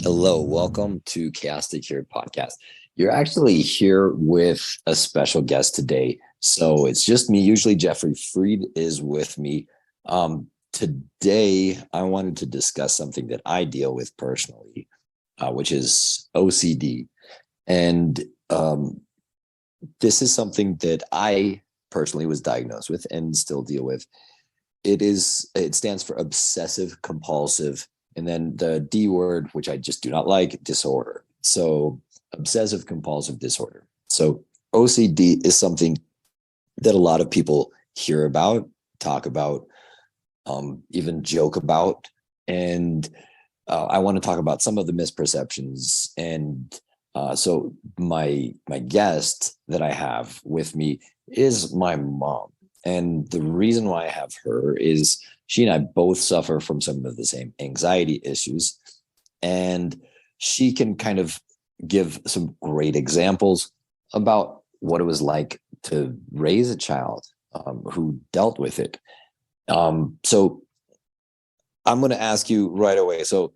Hello, welcome to Chaos2Cured Podcast. You're actually here with a special guest today. So it's just me. Usually Jeffrey Fried is with me. Today, I wanted to discuss something that I deal with personally, which is OCD. And this is something that I personally was diagnosed with and still deal with. It stands for obsessive compulsive, and then the D word, which I just do not like, disorder. So obsessive compulsive disorder. So OCD is something that a lot of people hear about, talk about, even joke about. And I want to talk about some of the misperceptions. And so my guest that I have with me is my mom. And the reason why I have her is she and I both suffer from some of the same anxiety issues. And she can kind of give some great examples about what it was like to raise a child who dealt with it. So I'm going to ask you right away. So,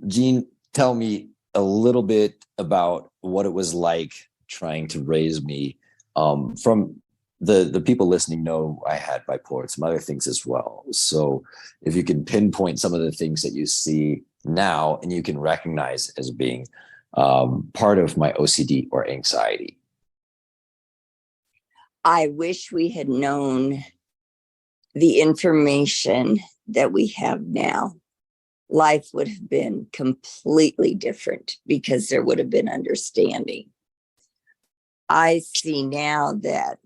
Jean, tell me a little bit about what it was like trying to raise me. From the people listening know I had bipolar and some other things as well. So if you can pinpoint some of the things that you see now and you can recognize as being part of my OCD or anxiety. I wish we had known the information that we have now. Life would have been completely different because there would have been understanding. I see now that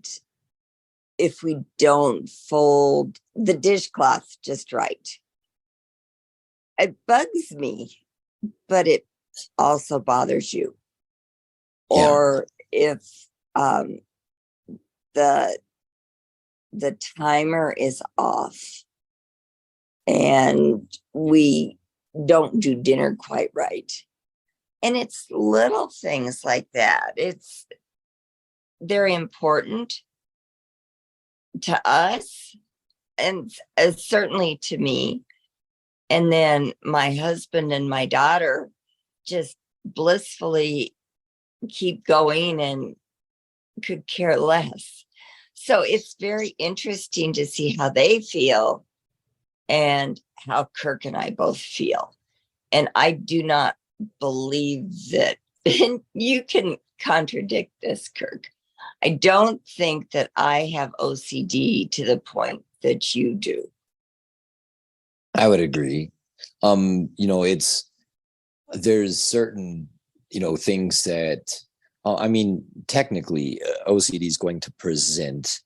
if we don't fold the dishcloth just right, it bugs me, but it also bothers you. Yeah. Or if the timer is off and we don't do dinner quite right. And it's little things like that. It's very important to us and certainly to me. And then my husband and my daughter just blissfully keep going and could care less. So it's very interesting to see how they feel and how Kirk and I both feel. And I do not believe that, and you can contradict this, Kirk. I don't think that I have OCD to the point that you do. I would agree. There's certain, things that, technically OCD is going to present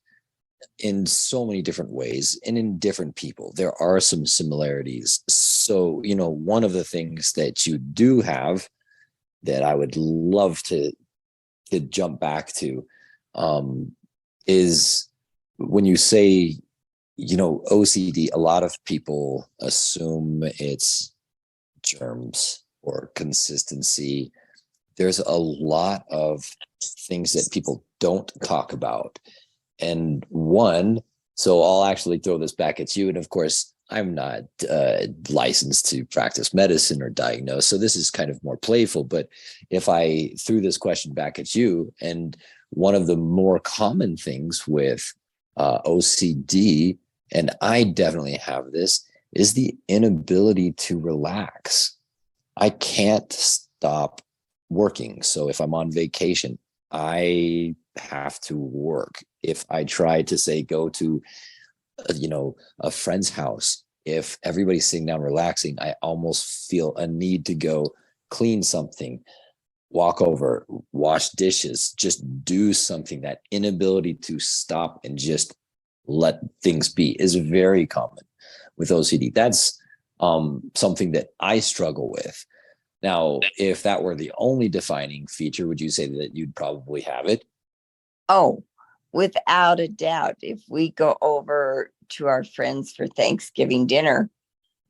in so many different ways and in different people. There are some similarities. So, one of the things that you do have that I would love to jump back to is when you say, OCD, a lot of people assume it's germs or consistency. There's a lot of things that people don't talk about. And so I'll actually throw this back at you. And of course, I'm not licensed to practice medicine or diagnose. So this is kind of more playful. But if I threw this question back at you, and one of the more common things with OCD, and I definitely have this, is the inability to relax. I can't stop working. So if I'm on vacation, I have to work. If I try to say go to a friend's house, if everybody's sitting down relaxing, I almost feel a need to go clean something, walk over, wash dishes, just do something. That inability to stop and just let things be is very common with OCD. That's something that I struggle with. Now, if that were the only defining feature, would you say that you'd probably have it? Oh, without a doubt. If we go over to our friends for Thanksgiving dinner,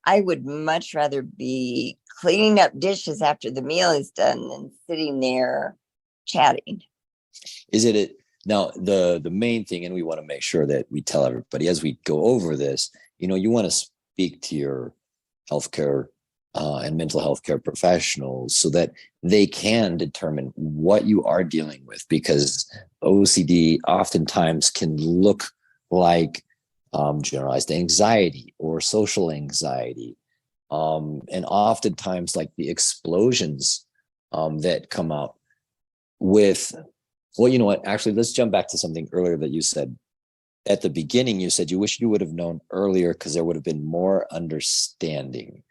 I would much rather be cleaning up dishes after the meal is done than sitting there chatting. Is it now the main thing, and we want to make sure that we tell everybody as we go over this, you want to speak to your healthcare and mental health care professionals so that they can determine what you are dealing with, because OCD oftentimes can look like generalized anxiety or social anxiety. And oftentimes like the explosions that come out with, well, you know what, actually, let's jump back to something earlier that you said. At the beginning, you said you wish you would have known earlier because there would have been more understanding.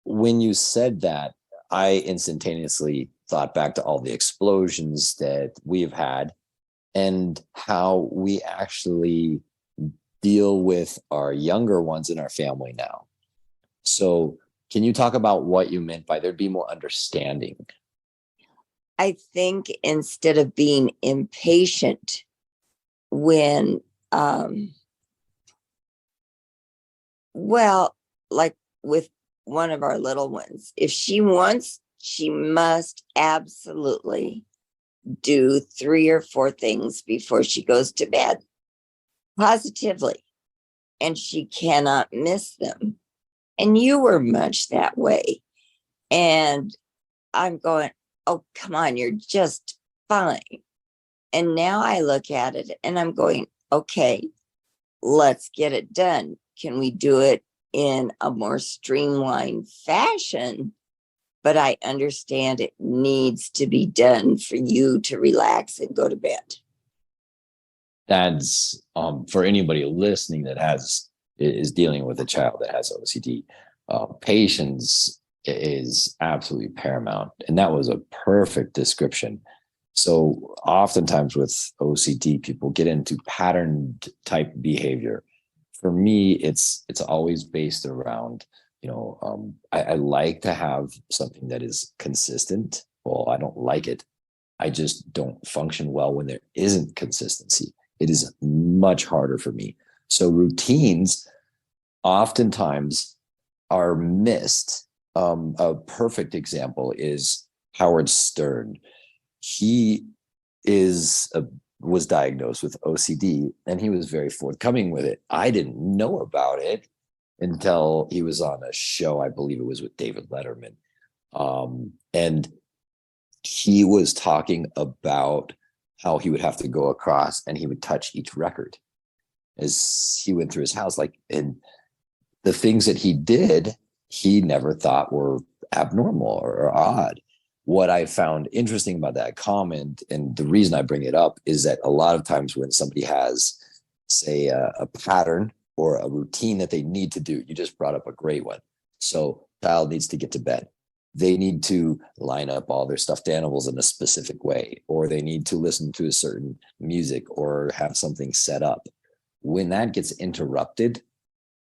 When you said that, I instantaneously thought back to all the explosions that we've had and how we actually deal with our younger ones in our family now. So can you talk about what you meant by there'd be more understanding? I think instead of being impatient when, well, like with one of our little ones, if she wants, she must absolutely do 3 or 4 things before she goes to bed, positively, and she cannot miss them. And you were much that way. And I'm going, oh, come on, you're just fine. And now I look at it and I'm going, okay, let's get it done. Can we do it in a more streamlined fashion? But I understand it needs to be done for you to relax and go to bed. That's for anybody listening that is dealing with a child that has OCD. Patience is absolutely paramount, and that was a perfect description. So oftentimes with OCD, people get into patterned type behavior. For me, it's always based around, I like to have something that is consistent. Well, I don't like it. I just don't function well when there isn't consistency. It is much harder for me. So routines oftentimes are missed. A perfect example is Howard Stern. He was diagnosed with OCD, and he was very forthcoming with it. I didn't know about it until he was on a show, I believe it was with David Letterman. And he was talking about how he would have to go across and he would touch each record as he went through his house. And the things that he did, he never thought were abnormal or odd. What I found interesting about that comment, and the reason I bring it up, is that a lot of times when somebody has, say, a pattern or a routine that they need to do, you just brought up a great one. So child needs to get to bed. They need to line up all their stuffed animals in a specific way, or they need to listen to a certain music or have something set up. When that gets interrupted,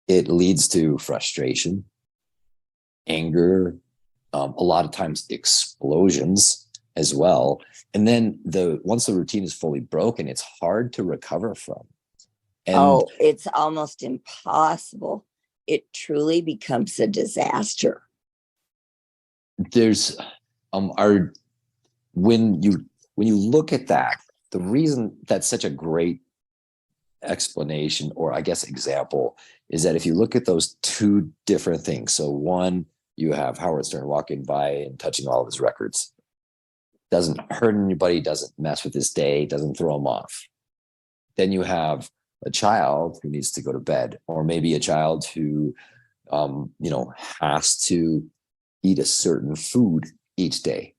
it leads to frustration, anger, a lot of times explosions as well. And then once the routine is fully broken, it's hard to recover from. And it's almost impossible. It truly becomes a disaster. There's when you look at that, the reason that's such a great explanation, or I guess example, is that if you look at those two different things, so one, you have Howard Stern walking by and touching all of his records, doesn't hurt anybody, doesn't mess with his day, doesn't throw him off. Then you have a child who needs to go to bed, or maybe a child who has to eat a certain food each day,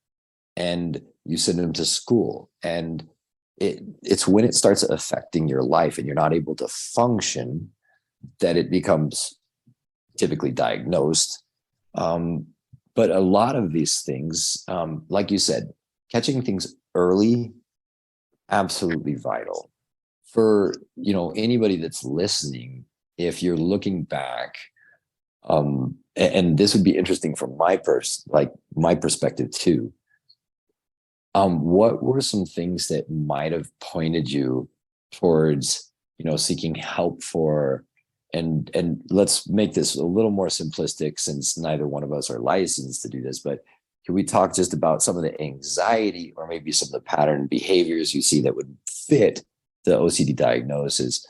and you send them to school, and it's when it starts affecting your life and you're not able to function that it becomes typically diagnosed. But a lot of these things, like you said, catching things early, absolutely vital. For anybody that's listening, if you're looking back, and this would be interesting from my perspective too. What were some things that might have pointed you towards, seeking help for, and let's make this a little more simplistic since neither one of us are licensed to do this, but can we talk just about some of the anxiety or maybe some of the pattern behaviors you see that would fit the OCD diagnosis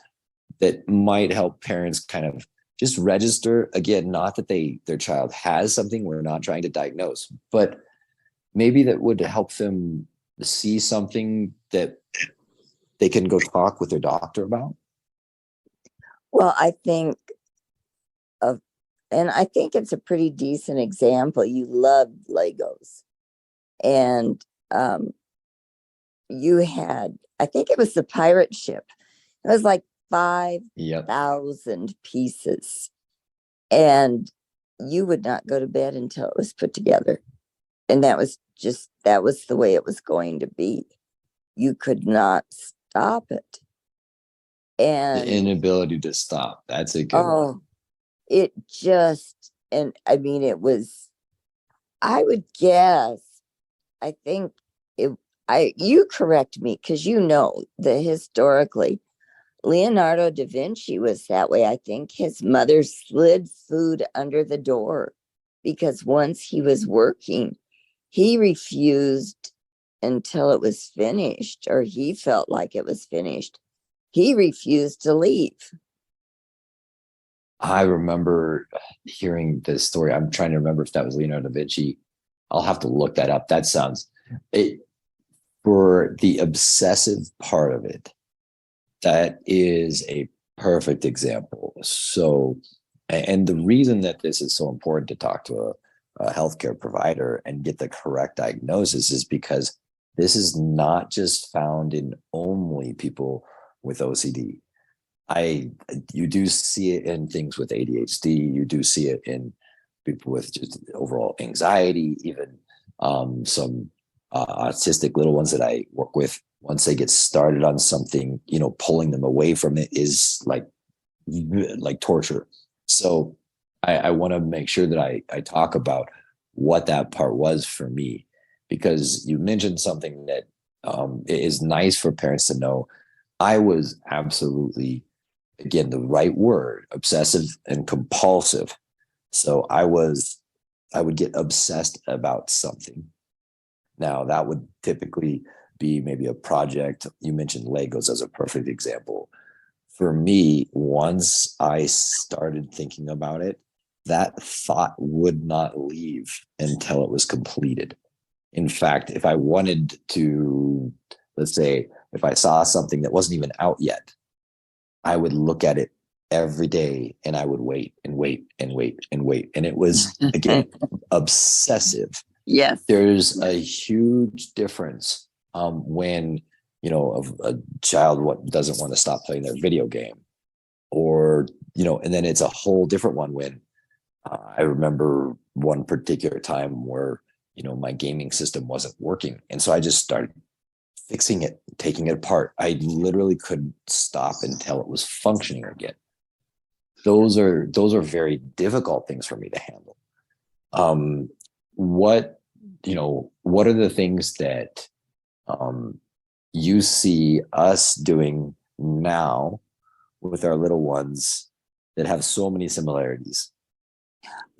that might help parents kind of just register, again, not that their child has something, we're not trying to diagnose, but maybe that would help them see something that they can go talk with their doctor about. Well, I think it's a pretty decent example. You loved Legos, and you had, I think it was the pirate ship. It was like 5,000 pieces, and you would not go to bed until it was put together. And that was the way it was going to be. You could not stop it. And the inability to stop. That's a good one. It just, and I mean, it was, I would guess, I think you correct me, because you know that historically Leonardo da Vinci was that way. I think his mother slid food under the door because once he was working, he refused until it was finished, or he felt like it was finished. He refused to leave. I remember hearing this story. I'm trying to remember if that was Leonardo da Vinci. I'll have to look that up. That sounds for the obsessive part of it. That is a perfect example. So, and the reason that this is so important to talk to a healthcare provider and get the correct diagnosis is because this is not just found in only people with OCD. You do see it in things with ADHD. You do see it in people with just overall anxiety, even some autistic little ones that I work with. Once they get started on something, pulling them away from it is like torture. So I want to make sure that I talk about what that part was for me, because you mentioned something that is nice for parents to know. I was absolutely, again, the right word, obsessive and compulsive. So I would get obsessed about something. Now that would typically be maybe a project. You mentioned Legos as a perfect example. For me, once I started thinking about it, that thought would not leave until it was completed. In fact, if I wanted to, let's say, if I saw something that wasn't even out yet, I would look at it every day and I would wait and wait and wait and wait. And it was, again, obsessive. Yes. There's a huge difference when, a child doesn't want to stop playing their video game, or, and then it's a whole different one when I remember one particular time where, my gaming system wasn't working. And so I just started fixing it, taking it apart. I literally couldn't stop until it was functioning again. Those are very difficult things for me to handle. What are the things that you see us doing now with our little ones that have so many similarities?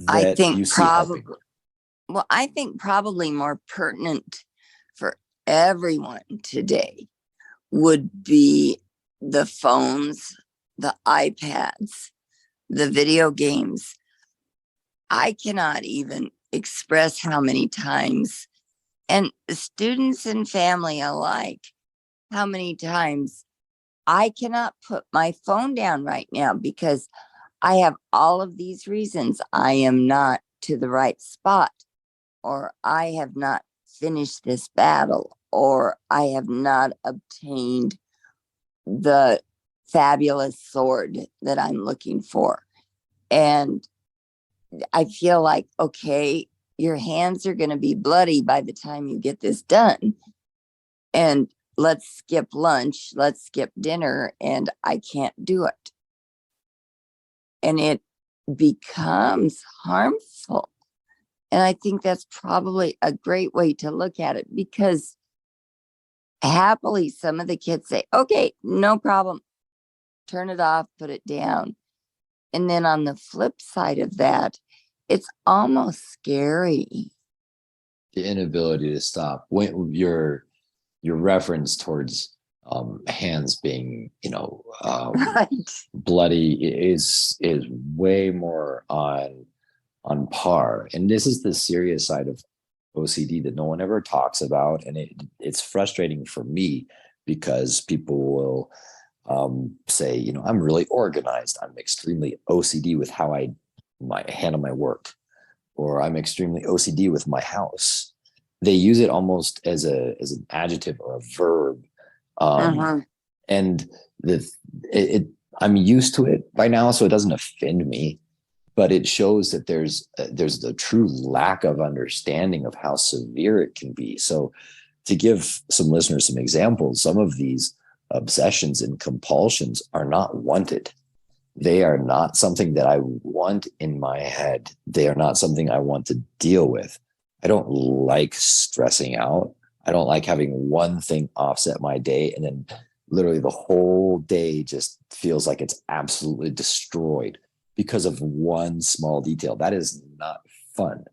I think probably more pertinent for everyone today would be the phones, the iPads, the video games. I cannot even express how many times, and students and family alike, how many times I cannot put my phone down right now because I have all of these reasons. I am not to the right spot, or I have not finished this battle, or I have not obtained the fabulous sword that I'm looking for. And I feel like, okay, your hands are going to be bloody by the time you get this done. And let's skip lunch, let's skip dinner, and I can't do it. And it becomes harmful. And I think that's probably a great way to look at it, because happily some of the kids say, okay, no problem, turn it off, put it down. And then on the flip side of that, it's almost scary. The inability to stop. When your reference towards hands being, Right. bloody is way more on par. And this is the serious side of OCD that no one ever talks about. And it's frustrating for me because people will say, I'm really organized. I'm extremely OCD with how I handle my work, or I'm extremely OCD with my house. They use it almost as an adjective or a verb. Uh-huh. And I'm used to it by now, so it doesn't offend me, but it shows that there's a true lack of understanding of how severe it can be. So to give some listeners some examples, some of these obsessions and compulsions are not wanted. They are not something that I want in my head. They are not something I want to deal with. I don't like stressing out. I don't like having one thing offset my day and then literally the whole day just feels like it's absolutely destroyed because of one small detail. That is not fun.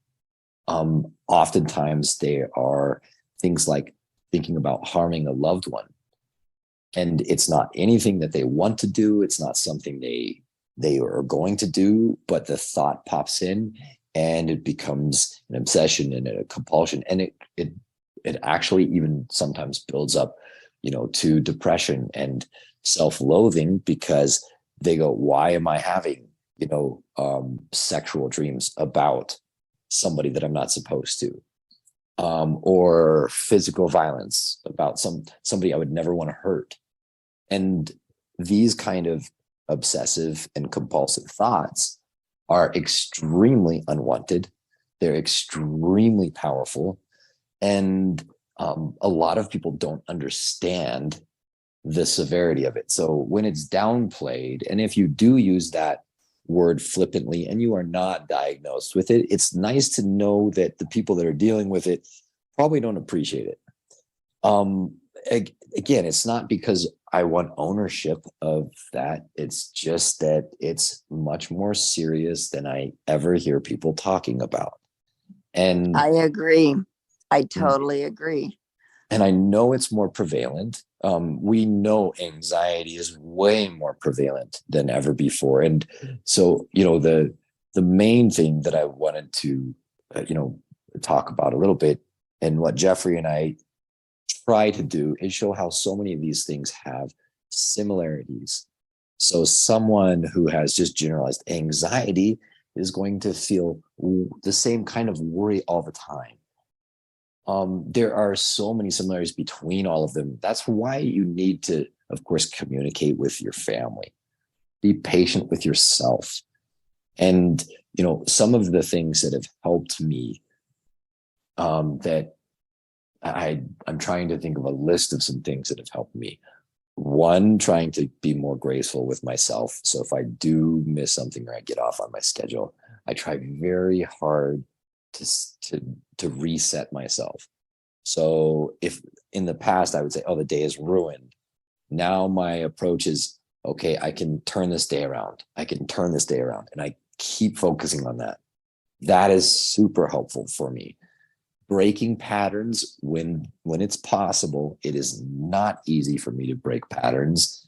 Oftentimes there are things like thinking about harming a loved one. And it's not anything that they want to do. It's not something they are going to do, but the thought pops in and it becomes an obsession and a compulsion. And it actually even sometimes builds up, to depression and self-loathing because they go, why am I having, sexual dreams about somebody that I'm not supposed to? Or physical violence about somebody I would never want to hurt. And these kind of obsessive and compulsive thoughts are extremely unwanted. They're extremely powerful. And a lot of people don't understand the severity of it. So when it's downplayed, and if you do use that word flippantly and you are not diagnosed with it, it's nice to know that the people that are dealing with it probably don't appreciate it. Again, it's not because I want ownership of that. It's just that it's much more serious than I ever hear people talking about. And I agree. I totally agree. And I know it's more prevalent. We know anxiety is way more prevalent than ever before. And so, the main thing that I wanted to, talk about a little bit, and what Jeffrey and I try to do is show how so many of these things have similarities. So someone who has just generalized anxiety is going to feel the same kind of worry all the time. There are so many similarities between all of them. That's why you need to, of course, communicate with your family. Be patient with yourself. And, some of the things that have helped me, that I'm trying to think of a list of some things that have helped me. One, trying to be more graceful with myself. So if I do miss something or I get off on my schedule, I try very hard to reset myself. So if in the past I would say, oh, the day is ruined. Now my approach is, okay, I can turn this day around. I can turn this day around. And I keep focusing on that. That is super helpful for me. Breaking patterns when it's possible. It is not easy for me to break patterns.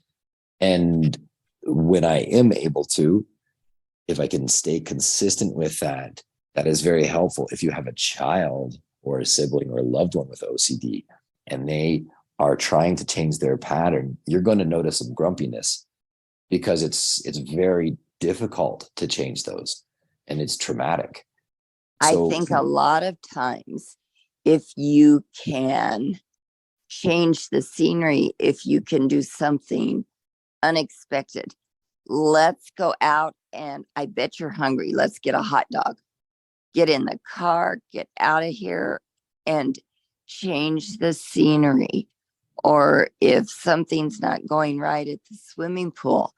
And when I am able to, if I can stay consistent with that, that is very helpful. If you have a child or a sibling or a loved one with OCD and they are trying to change their pattern, you're going to notice some grumpiness because it's very difficult to change those and it's traumatic. So, I think a lot of times, if you can change the scenery, if you can do something unexpected, let's go out and I bet you're hungry. Let's get a hot dog. Get in the car, get out of here and change the scenery. Or if something's not going right at the swimming pool,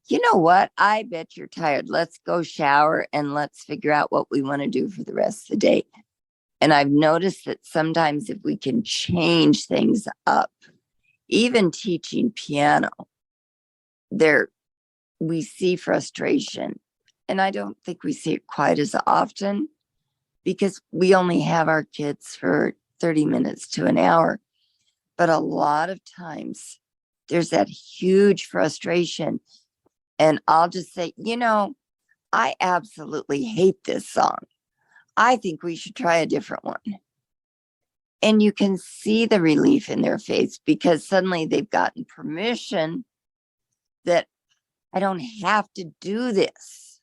you know what? I bet you're tired. Let's go shower and let's figure out what we want to do for the rest of the day. And I've noticed that sometimes if we can change things up, even teaching piano, we see frustration. And I don't think we see it quite as often because we only have our kids for 30 minutes to an hour. But a lot of times there's that huge frustration. And I'll just say, I absolutely hate this song. I think we should try a different one. And you can see the relief in their face because suddenly they've gotten permission that I don't have to do this.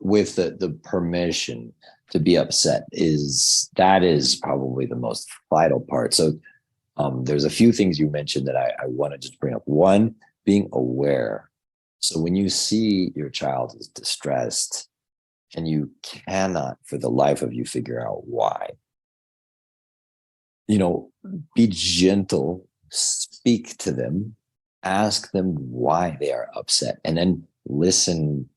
With the permission to be upset is probably the most vital part. So there's a few things you mentioned that I want to just bring up. One, being aware. So when you see your child is distressed and you cannot for the life of you figure out why, be gentle, speak to them, ask them why they are upset, and then listen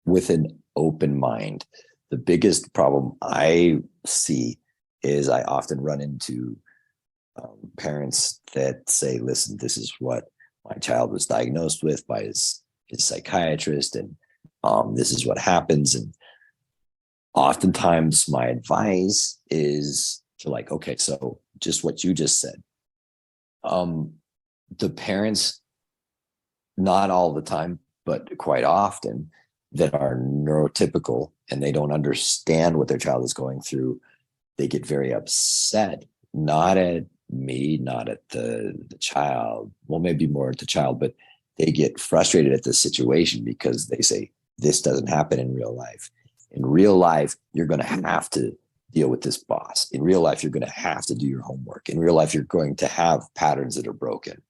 with an open mind. The biggest problem I see is I often run into parents that say, listen, this is what my child was diagnosed with by his psychiatrist, and this is what happens. And oftentimes my advice is to okay, so just what you just said. The parents, not all the time, but quite often, that are neurotypical and they don't understand what their child is going through, they get very upset, not at me, not at the child, well, maybe more at the child, but they get frustrated at the situation because they say, this doesn't happen in real life. In real life, you're going to have to deal with this boss. In real life, you're going to have to do your homework. In real life, you're going to have patterns that are broken.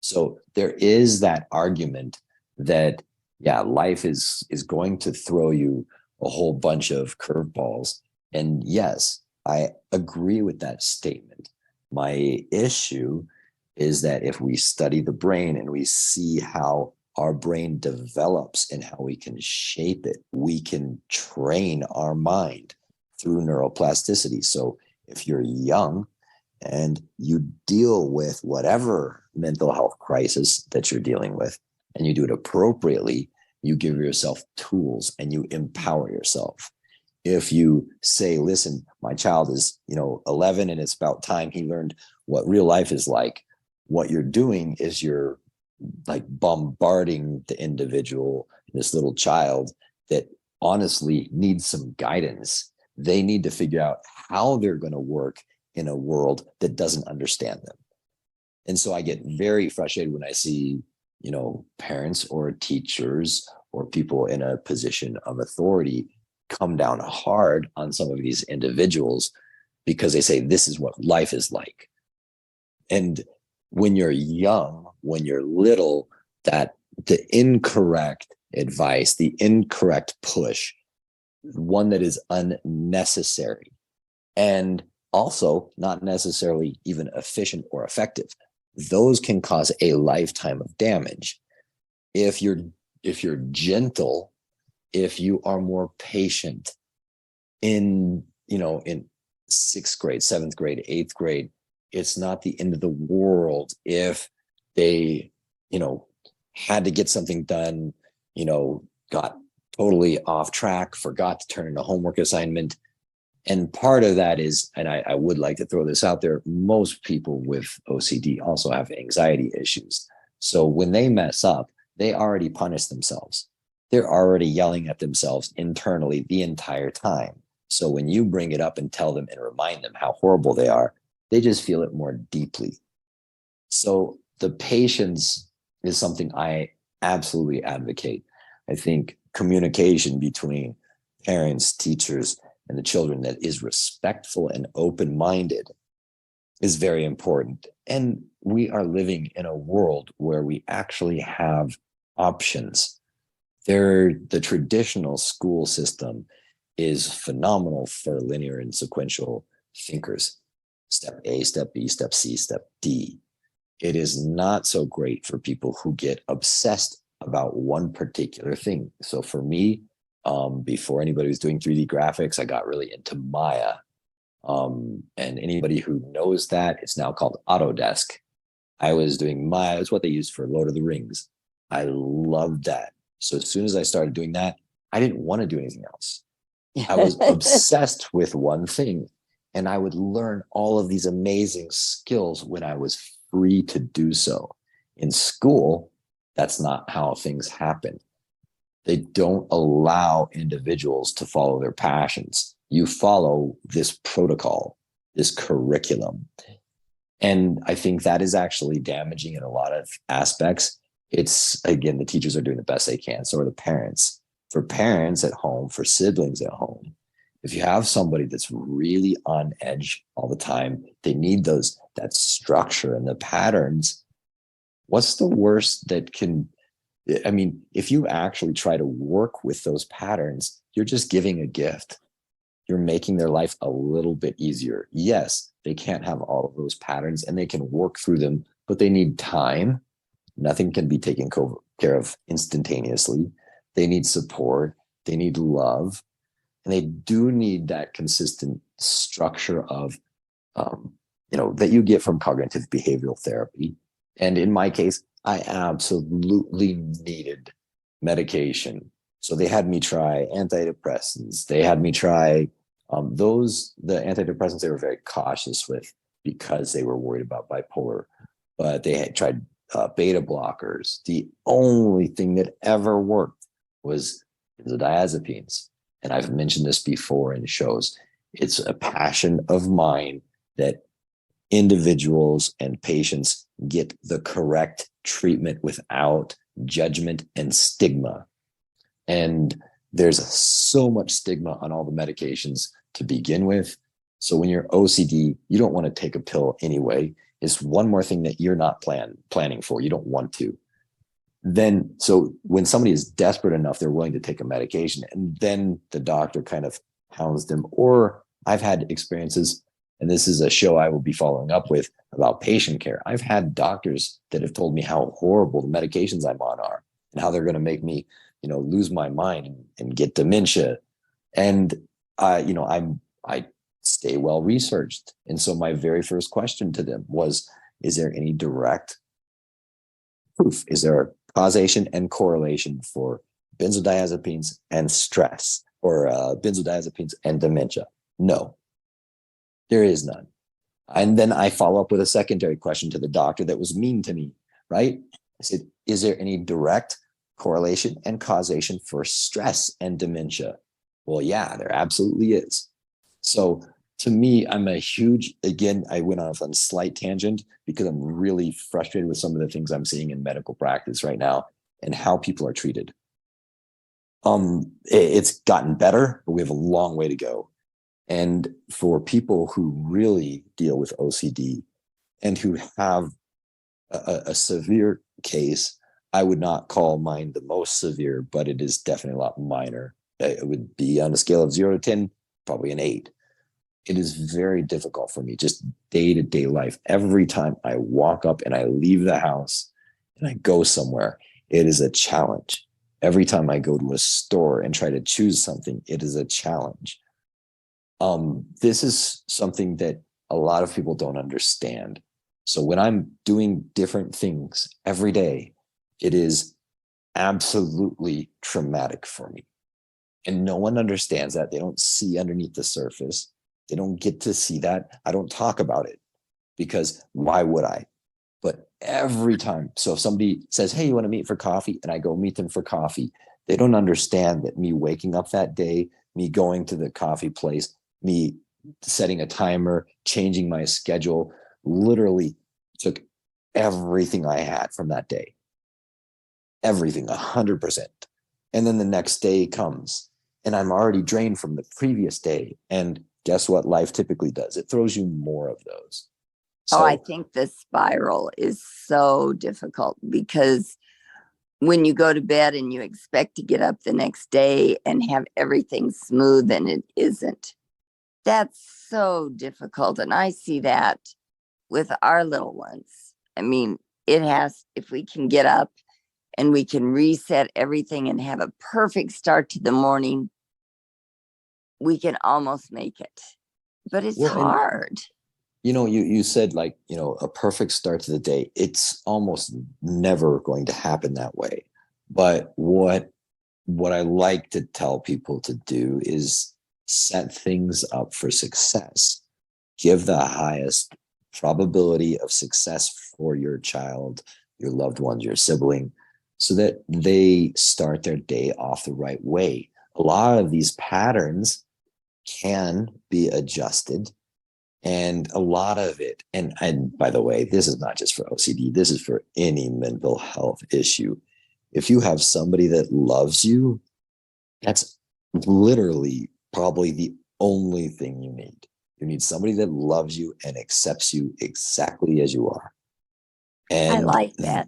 So there is that argument that, yeah, life is going to throw you a whole bunch of curveballs. And yes, I agree with that statement. My issue is that if we study the brain and we see how our brain develops and how we can shape it, we can train our mind through neuroplasticity. So if you're young and you deal with whatever mental health crisis that you're dealing with, and you do it appropriately, you give yourself tools and you empower yourself. If you say, listen, my child is, 11 and it's about time he learned what real life is like, what you're doing is you're bombarding the individual, this little child that honestly needs some guidance. They need to figure out how they're going to work in a world that doesn't understand them. And so I get very frustrated when I see, parents or teachers or people in a position of authority come down hard on some of these individuals because they say, this is what life is like. And when you're young, when you're little, that the incorrect advice, the incorrect push, one that is unnecessary and also not necessarily even efficient or effective, those can cause a lifetime of damage. If you're gentle, if you are more patient in 6th grade, 7th grade, 8th grade, it's not the end of the world if they, had to get something done, got totally off track, forgot to turn in a homework assignment. And part of that is, and I would like to throw this out there, most people with OCD also have anxiety issues. So when they mess up, they already punish themselves. They're already yelling at themselves internally the entire time. So when you bring it up and tell them and remind them how horrible they are, they just feel it more deeply. So the patience is something I absolutely advocate. I think communication between parents, teachers, and the children that is respectful and open-minded is very important. And we are living in a world where we actually have options. The traditional school system is phenomenal for linear and sequential thinkers. Step A, step B, step C, step D. It is not so great for people who get obsessed about one particular thing. So for me, before anybody was doing 3D graphics, I got really into Maya. And anybody who knows that, it's now called Autodesk. I was doing Maya. It's what they use for Lord of the Rings. I loved that. So as soon as I started doing that, I didn't want to do anything else. I was obsessed with one thing. And I would learn all of these amazing skills when I was free to do so. In school, that's not how things happen. They don't allow individuals to follow their passions. You follow this protocol, this curriculum. And I think that is actually damaging in a lot of aspects. It's, again, the teachers are doing the best they can. So are the parents. For parents at home, for siblings at home, if you have somebody that's really on edge all the time, they need that structure and the patterns. What's the worst that can, I mean, if you actually try to work with those patterns, you're just giving a gift. You're making their life a little bit easier. Yes, they can't have all of those patterns and they can work through them, but they need time. Nothing can be taken care of instantaneously. They need support. They need love. And they do need that consistent structure of, that you get from cognitive behavioral therapy. And in my case, I absolutely needed medication. So they had me try antidepressants. They had me try the antidepressants they were very cautious with because they were worried about bipolar. But they had tried beta blockers. The only thing that ever worked was benzodiazepines. And I've mentioned this before in shows. It's a passion of mine that individuals and patients get the correct treatment without judgment and stigma. And there's so much stigma on all the medications to begin with. So when you're OCD, you don't want to take a pill anyway. It's one more thing that you're not planning for. You don't want to. Then, so when somebody is desperate enough, they're willing to take a medication, and then the doctor kind of hounds them. Or I've had experiences, and this is a show I will be following up with about patient care. I've had doctors that have told me how horrible the medications I'm on are and how they're going to make me, lose my mind and get dementia. And I stay well researched. And so my very first question to them was, is there any direct proof? Is there causation and correlation for benzodiazepines and stress, or benzodiazepines and dementia? No, there is none. And then I follow up with a secondary question to the doctor that was mean to me, right? I said, is there any direct correlation and causation for stress and dementia? Well, yeah, there absolutely is. So to me, I'm a huge, again, I went off on a slight tangent because I'm really frustrated with some of the things I'm seeing in medical practice right now and how people are treated. It's gotten better, but we have a long way to go. And for people who really deal with OCD and who have a severe case, I would not call mine the most severe, but it is definitely a lot minor. It would be on a scale of 0 to 10, probably an 8. It is very difficult for me, just day-to-day life. Every time I walk up and I leave the house and I go somewhere, it is a challenge. Every time I go to a store and try to choose something, it is a challenge. This is something that a lot of people don't understand. So when I'm doing different things every day, it is absolutely traumatic for me. And no one understands that. They don't see underneath the surface. They don't get to see that. I don't talk about it because why would I? But every time, so if somebody says, hey, you want to meet for coffee? And I go meet them for coffee, they don't understand that me waking up that day, me going to the coffee place, me setting a timer, changing my schedule, literally took everything I had from that day. Everything, 100%. And then the next day comes and I'm already drained from the previous day. And guess what life typically does? It throws you more of those. So, I think the spiral is so difficult because when you go to bed and you expect to get up the next day and have everything smooth and it isn't, that's so difficult. And I see that with our little ones. I mean, if we can get up and we can reset everything and have a perfect start to the morning, we can almost make it. But it's hard. You said a perfect start to the day. It's almost never going to happen that way. But what I like to tell people to do is set things up for success. Give the highest probability of success for your child, your loved ones, your sibling, so that they start their day off the right way. A lot of these patterns can be adjusted, and a lot of it, and by the way, this is not just for OCD, this is for any mental health issue. If you have somebody that loves you, that's literally probably the only thing you need. You need somebody that loves you and accepts you exactly as you are. And I like that.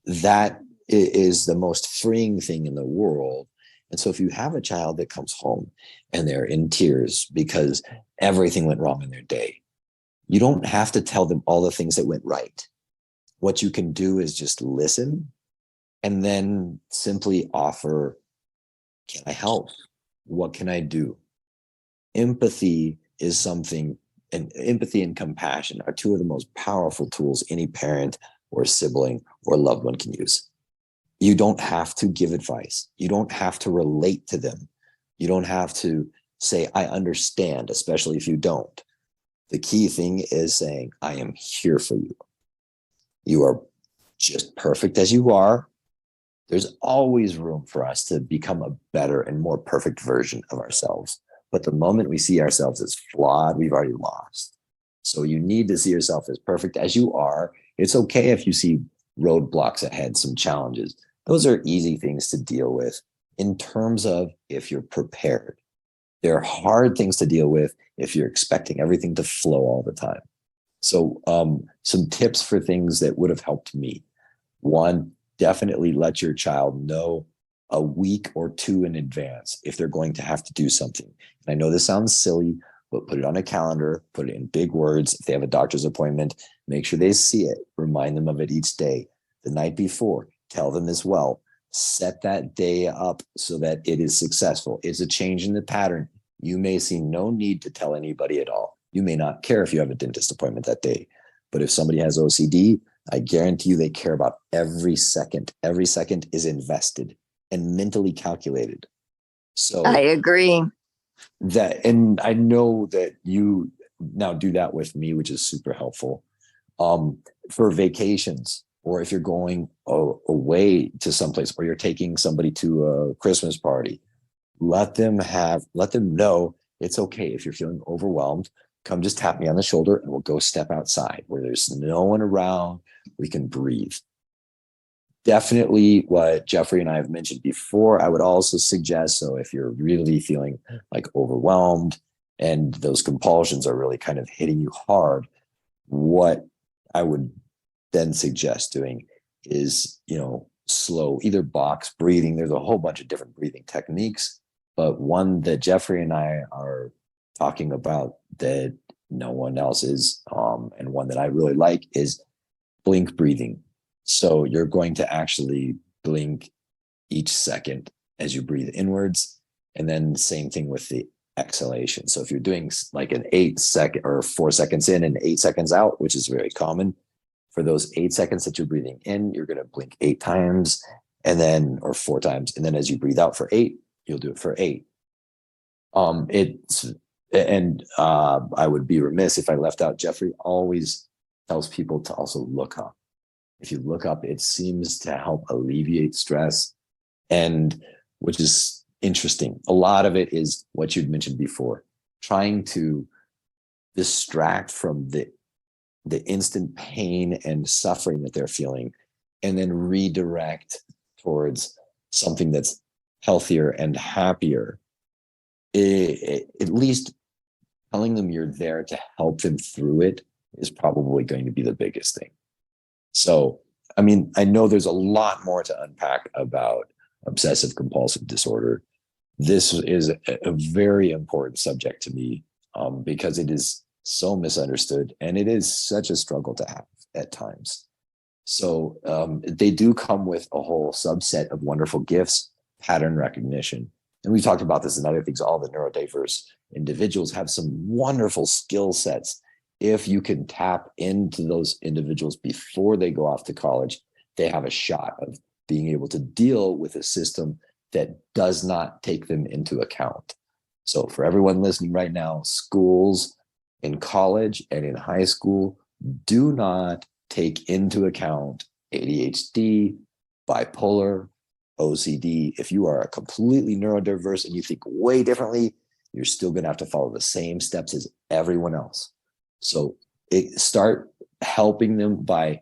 That is the most freeing thing in the world. And so if you have a child that comes home and they're in tears because everything went wrong in their day, you don't have to tell them all the things that went right. What you can do is just listen and then simply offer, can I help? What can I do? Empathy is something, and empathy and compassion are two of the most powerful tools any parent or sibling or loved one can use. You don't have to give advice. You don't have to relate to them. You don't have to say, I understand, especially if you don't. The key thing is saying, I am here for you. You are just perfect as you are. There's always room for us to become a better and more perfect version of ourselves. But the moment we see ourselves as flawed, we've already lost. So you need to see yourself as perfect as you are. It's okay if you see roadblocks ahead, some challenges. Those are easy things to deal with in terms of if you're prepared. They're hard things to deal with if you're expecting everything to flow all the time. So some tips for things that would have helped me. One, definitely let your child know a week or two in advance if they're going to have to do something. And I know this sounds silly, but put it on a calendar, put it in big words. If they have a doctor's appointment, make sure they see it. Remind them of it each day. The night before, tell them as well. Set that day up so that it is successful. It's a change in the pattern. You may see no need to tell anybody at all. You may not care if you have a dentist appointment that day. But if somebody has OCD, I guarantee you they care about every second. Every second is invested and mentally calculated. So I agree. and I know that you now do that with me, which is super helpful. For vacations, or if you're going away to someplace, or you're taking somebody to a Christmas party, let them know it's okay if you're feeling overwhelmed. Come just tap me on the shoulder and we'll go step outside where there's no one around. We can breathe. Definitely what Jeffrey and I have mentioned before, I would also suggest, so if you're really feeling like overwhelmed and those compulsions are really kind of hitting you hard, what I would then suggest doing is, slow, either box breathing. There's a whole bunch of different breathing techniques, but one that Jeffrey and I are talking about that no one else is, and one that I really like is blink breathing. So you're going to actually blink each second as you breathe inwards, and then same thing with the exhalation. So if you're doing like an 8 second or 4 seconds in and 8 seconds out, which is very common, for those 8 seconds that you're breathing in, you're going to blink 8 times and then, or 4 times. And then as you breathe out for 8, you'll do it for 8. I would be remiss if I left out, Jeffrey always tells people to also look up. If you look up, it seems to help alleviate stress, and which is interesting. A lot of it is what you'd mentioned before, trying to distract from the instant pain and suffering that they're feeling, and then redirect towards something that's healthier and happier. At least telling them you're there to help them through it is probably going to be the biggest thing. So, I mean, I know there's a lot more to unpack about obsessive compulsive disorder. This is a very important subject to me, because it is so misunderstood and it is such a struggle to have at times. So they do come with a whole subset of wonderful gifts, pattern recognition. And we've talked about this in other things. All the neurodiverse individuals have some wonderful skill sets. If you can tap into those individuals before they go off to college, they have a shot of being able to deal with a system that does not take them into account. So for everyone listening right now, schools in college and in high school do not take into account ADHD, bipolar, OCD. If you are completely neurodiverse and you think way differently, you're still going to have to follow the same steps as everyone else. So start helping them by,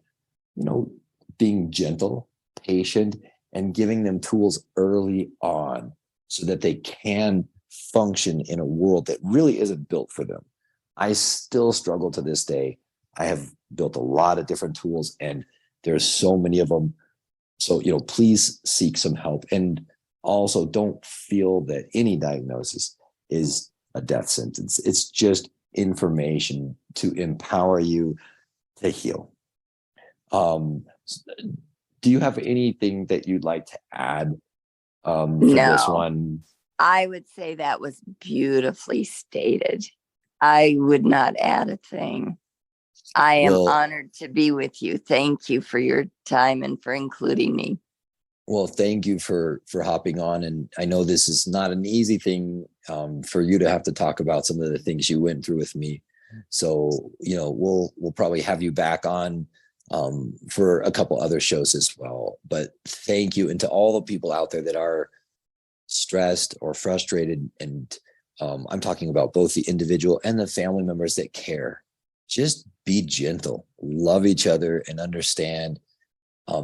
being gentle, patient, and giving them tools early on so that they can function in a world that really isn't built for them. I still struggle to this day. I have built a lot of different tools and there's so many of them. So, please seek some help. And also don't feel that any diagnosis is a death sentence. It's just information to empower you to heal. Do you have anything that you'd like to add for this one? I would say that was beautifully stated. I would not add a thing. I am honored to be with you. Thank you for your time and for including me. Well, thank you for hopping on. And I know this is not an easy thing for you to have to talk about some of the things you went through with me. So, we'll probably have you back on for a couple other shows as well. But thank you. And to all the people out there that are stressed or frustrated, and I'm talking about both the individual and the family members that care. Just be gentle, love each other, and understand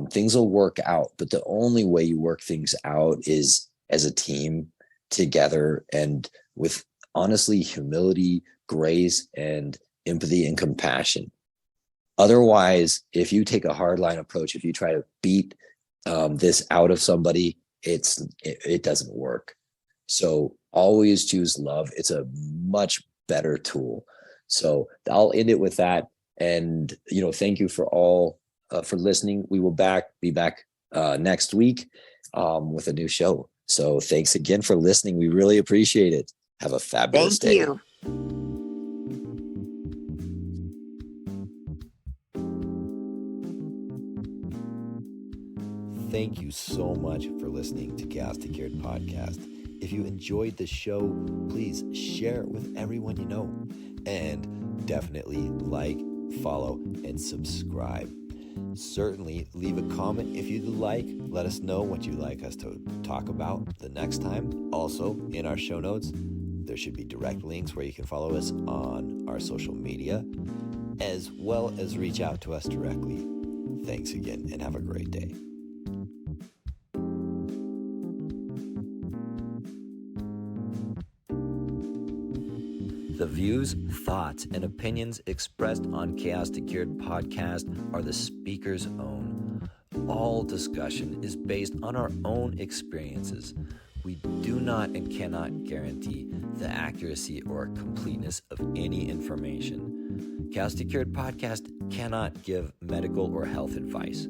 things will work out. But the only way you work things out is as a team together and with honestly humility, grace, and empathy and compassion. Otherwise, if you take a hardline approach, if you try to beat this out of somebody, it doesn't work. So always choose love. It's a much better tool. So I'll end it with that. And, thank you for all for listening. We will be back next week with a new show. So thanks again for listening. We really appreciate it. Have a fabulous day. Thank you. Thank you so much for listening to Chaos2Cured Podcast. If you enjoyed the show, please share it with everyone you know. And definitely like, follow, and subscribe. Certainly leave a comment if you'd like. Let us know what you'd like us to talk about the next time. Also, in our show notes, there should be direct links where you can follow us on our social media, as well as reach out to us directly. Thanks again, and have a great day. The views, thoughts, and opinions expressed on Chaos2Cured Podcast are the speaker's own. All discussion is based on our own experiences. We do not and cannot guarantee the accuracy or completeness of any information. Chaos2Cured Podcast cannot give medical or health advice.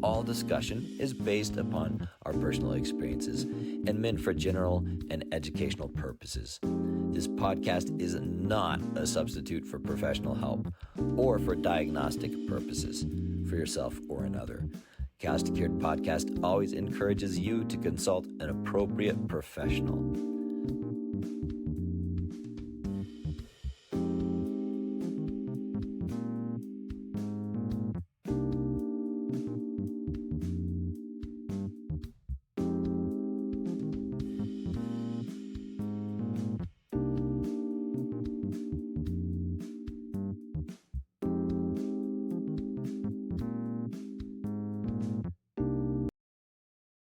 All discussion is based upon our personal experiences and meant for general and educational purposes. This podcast is not a substitute for professional help or for diagnostic purposes for yourself or another. Chaos2Cured Podcast always encourages you to consult an appropriate professional.